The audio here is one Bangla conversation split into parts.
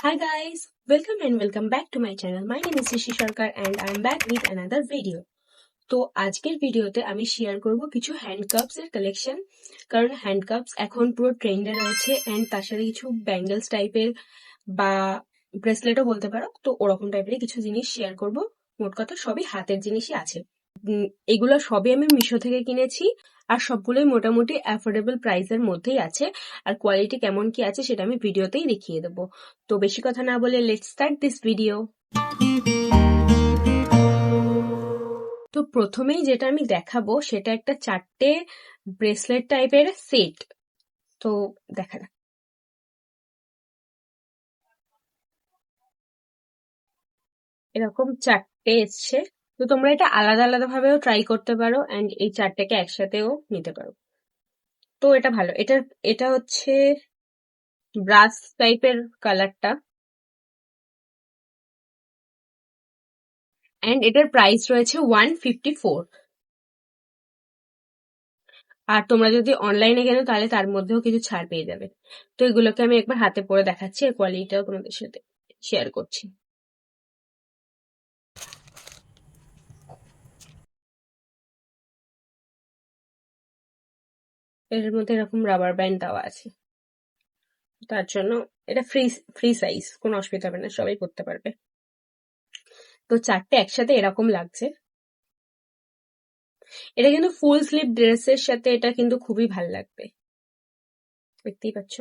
Hi guys, welcome back to my channel. My name is Rishi Sarkar and I am back with another video. তো আজকের ভিডিওতে আমি শেয়ার করব কিছু হ্যান্ডকাপস এর কালেকশন, কারণ হ্যান্ডকাপস এখন পুরো ট্রেন্ডে রয়েছে এন্ড তার সাথে কিছু ব্যাঙ্গেলস টাইপের বা ব্রেসলেটও বলতে পারো, তো ওরকম টাইপের কিছু জিনিস শেয়ার করব। মোট কথা সবই হাতের জিনিসই আছে। এগুলো সবই আমি মিশো থেকে কিনেছি আর সবগুলোই মোটামুটি অ্যাফোর্ডেবল প্রাইসের মধ্যেই আছে, আর কোয়ালিটি কেমন কি আছে সেটা আমি ভিডিওতেই দেখিয়ে দেবো। তো বেশি কথা না বলে লেটস স্টার্ট দিস ভিডিও। তো প্রথমেই যেটা আমি দেখাবো সেটা একটা 4টে ব্রেসলেট টাইপের সেট। তো দেখা যাক। এরকম 4টে এসছে, তো তোমরা এটা আলাদা আলাদা ভাবেও ট্রাই করতে পারো এন্ড এই 4টেকে একসাথেও নিতে পারো। তো এটা ভালো। এটা হচ্ছে ব্রাশ টাইপের কালারটা এন্ড এটার প্রাইস রয়েছে 154। আর তোমরা যদি অনলাইনে কেনো তাহলে তার মধ্যেও কিছু ছাড় পেয়ে যাবে। তো এগুলোকে আমি একবার হাতে পরে দেখাচ্ছি, এর কোয়ালিটিটাও তোমাদের সাথে শেয়ার করছি। এর মধ্যে এরকম রাবার ব্যান্ড দেওয়া আছে, তার জন্য এটা ফ্রি ফ্রি সাইজ, কোনো অসুবিধা হবে না, সবাই করতে পারবে। তো 4টে একসাথে এরকম লাগছে। এটা কিন্তু ফুল স্লিভ ড্রেসের সাথে এটা কিন্তু খুবই ভাল লাগবে, দেখতেই পাচ্ছ।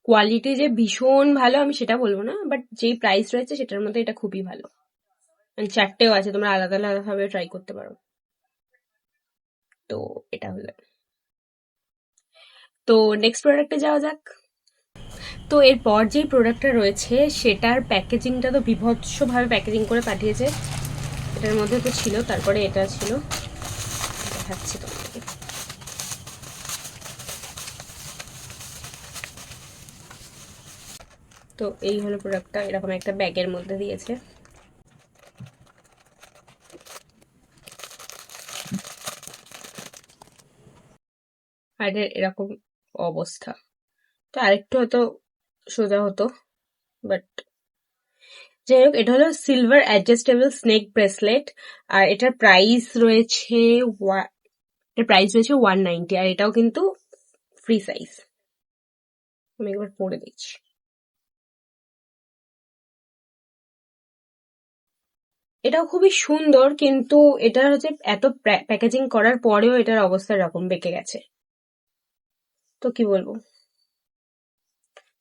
কোয়ালিটি যে ভীষণ ভালো আমি সেটা বলবো না, বাট যেই প্রাইস রয়েছে সেটার মধ্যে এটা খুবই ভালো। 4টেও আছে, তোমরা আলাদা আলাদা ভাবে ট্রাই করতে পারো। তো এটা হলো। তো নেক্সট প্রোডাক্টে যাওয়া যাক। তো এরপর যে প্রোডাক্টটা রয়েছে সেটার প্যাকেজিংটা তো বিভৎসভাবে প্যাকেজিং করে পাঠিয়েছে। এটার মধ্যে তো ছিল, তারপরে এটা ছিল, দেখাচ্ছি তোমাদেরকে। তো এই হলো প্রোডাক্টটা, এরকম একটা ব্যাগের মধ্যে দিয়েছে। আর এরকম অবস্থা। তো আরেকটু হয়তো সোজা হতো, বাট যাই হোক। এটা হলো সিলভার অ্যাডজাস্টেবল স্নেক ব্রেসলেট, আর এটার প্রাইস রয়েছে 190, আর এটাও কিন্তু ফ্রি সাইজ। আমি একবার পরে দিচ্ছি। এটাও খুবই সুন্দর, কিন্তু এটা হচ্ছে এত প্যাকেজিং করার পরেও এটার অবস্থা এরকম বেঁকে গেছে। তো কি বলবো,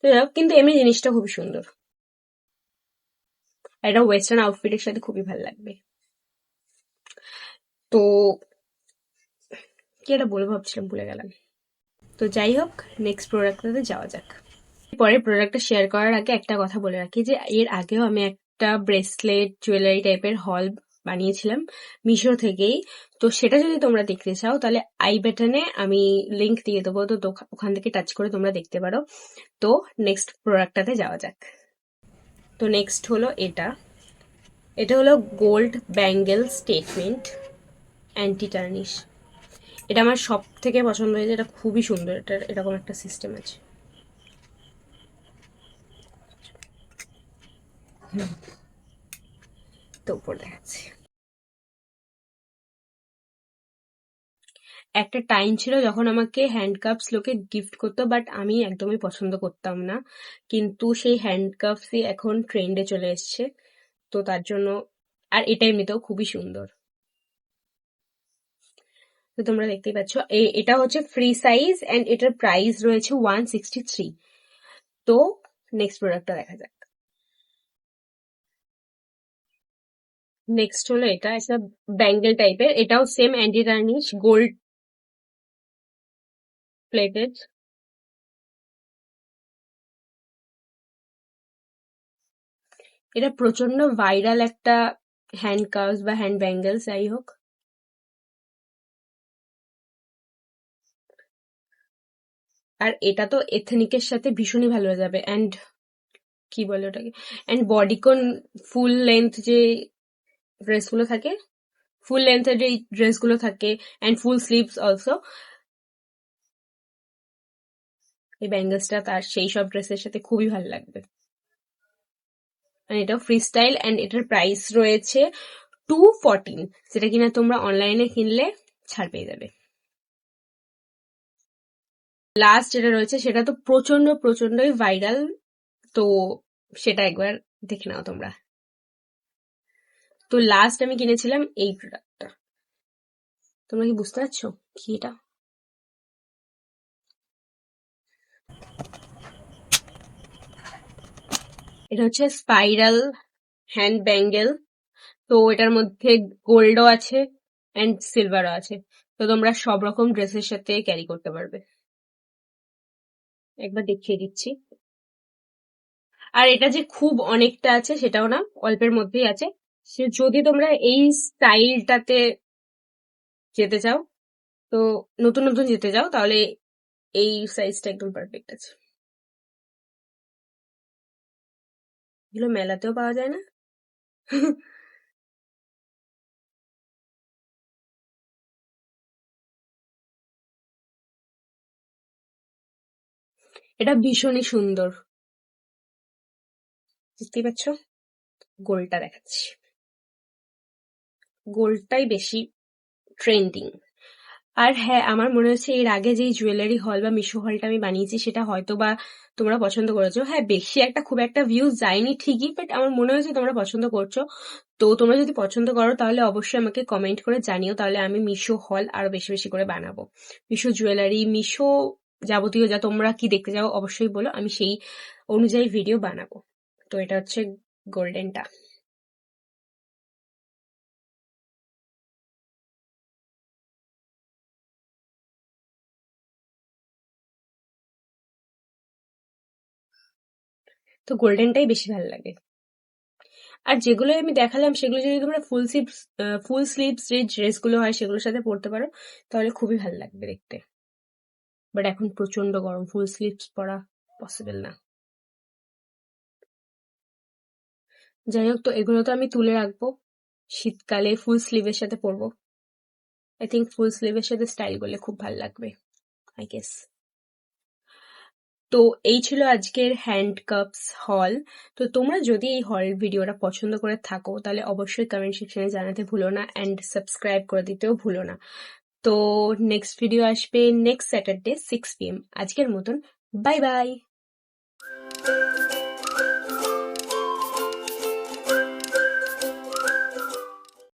তো যাই হোক, কিন্তু এমনি জিনিসটা খুবই সুন্দর। এটা ওয়েস্টার্ন আউটফিটের সাথে খুবই ভালো লাগবে। তো কি এটা বলবো ভাবছিলাম, ভুলে গেলাম। তো যাই হোক, নেক্সট প্রোডাক্টটাতে যাওয়া যাক। পরের প্রোডাক্টটা শেয়ার করার আগে একটা কথা বলে রাখি যে এর আগেও আমি একটা ব্রেসলেট জুয়েলারি টাইপের হল বানিয়েছিলাম মিশো থেকেই। তো সেটা যদি তোমরা দেখতে চাও তাহলে আই বাটনে আমি লিংক দিয়ে দেবো, তো ওখান থেকে টাচ করে তোমরা দেখতে পারো। তো নেক্সট প্রোডাক্টটাতে যাওয়া যাক। তো নেক্সট হলো এটা। এটা হলো gold bangle statement anti tarnish. এটা আমার সব থেকে পছন্দ হয়েছে, এটা খুবই সুন্দর। এটার এরকম একটা সিস্টেম আছে। তো উপর দেখাচ্ছি। একটা টাইম ছিল যখন আমাকে হ্যান্ডকাপস লোকে গিফট করতো, বাট আমি একদমই পছন্দ করতাম না। কিন্তু সেই হ্যান্ডকাপসই এখন ট্রেন্ডে চলে এসছে, তো তার জন্য। আর এটা এমনিতেও খুবই সুন্দর। তো তোমরা দেখতেই পাচ্ছ, এটা হচ্ছে ফ্রি সাইজ এন্ড এটার প্রাইস রয়েছে 163। তো নেক্সট প্রোডাক্টটা দেখা যাক। নেক্সট হলো এটা একটা ব্যাঙ্গেল টাইপের, এটাও same anti tarnish, gold plated. এটা প্রচন্ড ভাইরাল একটা হ্যান্ডকাপস বা হ্যান্ড ব্যাঙ্গেলস যাই হোক। আর এটা তো এথনিকের সাথে ভীষণই ভালো হয়ে যাবে। এন্ড কি বলে ওটাকে, এন্ড বডিকন ফুল লেন্থ যে ড্রেসগুলো থাকে, ফুল লেন্থের যে ড্রেসগুলো থাকে এন্ড ফুল স্লিভস অলসো, এই ব্যাঙ্গেলসটা তার সেই সব ড্রেসের সাথে খুবই ভালো লাগবে। আর এটাও ফ্রি স্টাইল, অ্যান্ড এটার প্রাইস রয়েছে 214, যেটা কিনা তোমরা অনলাইনে কিনলে ছাড় পেয়ে যাবে। লাস্ট যেটা রয়েছে সেটা তো প্রচন্ডই ভাইরাল, তো সেটা একবার দেখে নাও তোমরা। তো লাস্ট আমি কিনেছিলাম এই প্রোডাক্টটা। তোমরা কি বুঝতে পারছো কি এটা? এটা হচ্ছে স্পাইরাল হ্যান্ড ব্যাঙ্গেল। তো এটার মধ্যে গোল্ডও আছে অ্যান্ড সিলভারও আছে, তো তোমরা সব রকম ড্রেসের সাথে ক্যারি করতে পারবে। একবার দেখিয়ে দিচ্ছি। আর এটা যে খুব অনেকটা আছে সেটাও না, অল্পের মধ্যেই আছে। সে যদি তোমরা এই স্টাইলটাতে যেতে চাও, তো নতুন নতুন যেতে চাও, তাহলে এই সাইজটা একদম পারফেক্ট আছে। এগুলো মেলাতেও পাওয়া যায় না। এটা ভীষণই সুন্দর, বুঝতেই পারছো। গোলটা দেখাচ্ছি, গোলটাই বেশি ট্রেন্ডিং। আর হ্যাঁ, আমার মনে হচ্ছে এর আগে যেই জুয়েলারি হল বা মিশো হলটা আমি বানিয়েছি সেটা হয়তো বা তোমরা পছন্দ করেছো। হ্যাঁ, বেশি একটা খুব একটা ভিউজ যায়নি ঠিকই, বাট আমার মনে হয়েছে তোমরা পছন্দ করছো। তো তোমরা যদি পছন্দ করো তাহলে অবশ্যই আমাকে কমেন্ট করে জানিও, তাহলে আমি মিশো হল আরো বেশি বেশি করে বানাবো। মিশো জুয়েলারি, মিশো যাবতীয় যা তোমরা কি দেখতে চাও অবশ্যই বলো, আমি সেই অনুযায়ী ভিডিও বানাবো। তো এটা হচ্ছে গোল্ডেনটা। তো গোল্ডেনটাই বেশি ভালো লাগে। আর যেগুলো আমি দেখালাম সেগুলো যদি তোমরা ফুল স্লিভস যে ড্রেসগুলো হয় সেগুলোর সাথে পরতে পারো, তাহলে খুবই ভালো লাগবে দেখতে। বাট এখন প্রচন্ড গরম, ফুল স্লিভস পরা পসিবল না। যাই হোক, তো এগুলো তো আমি তুলে রাখবো, শীতকালে ফুল স্লিভের সাথে পরবো। আই থিঙ্ক ফুল স্লিভের সাথে স্টাইল করলে খুব ভালো লাগবে, আই গেস। তো এই ছিল আজকের হ্যান্ডকাপস হল। তো তোমরা যদি এই হল ভিডিওটা পছন্দ করে থাকো তাহলে অবশ্যই কমেন্ট সেকশনে জানাতে ভুলো না, অ্যান্ড সাবস্ক্রাইব করে দিতেও ভুলো না। তো নেক্সট ভিডিও আসবে নেক্সট স্যাটারডে 6 PM। আজকের মতন বাই বাই।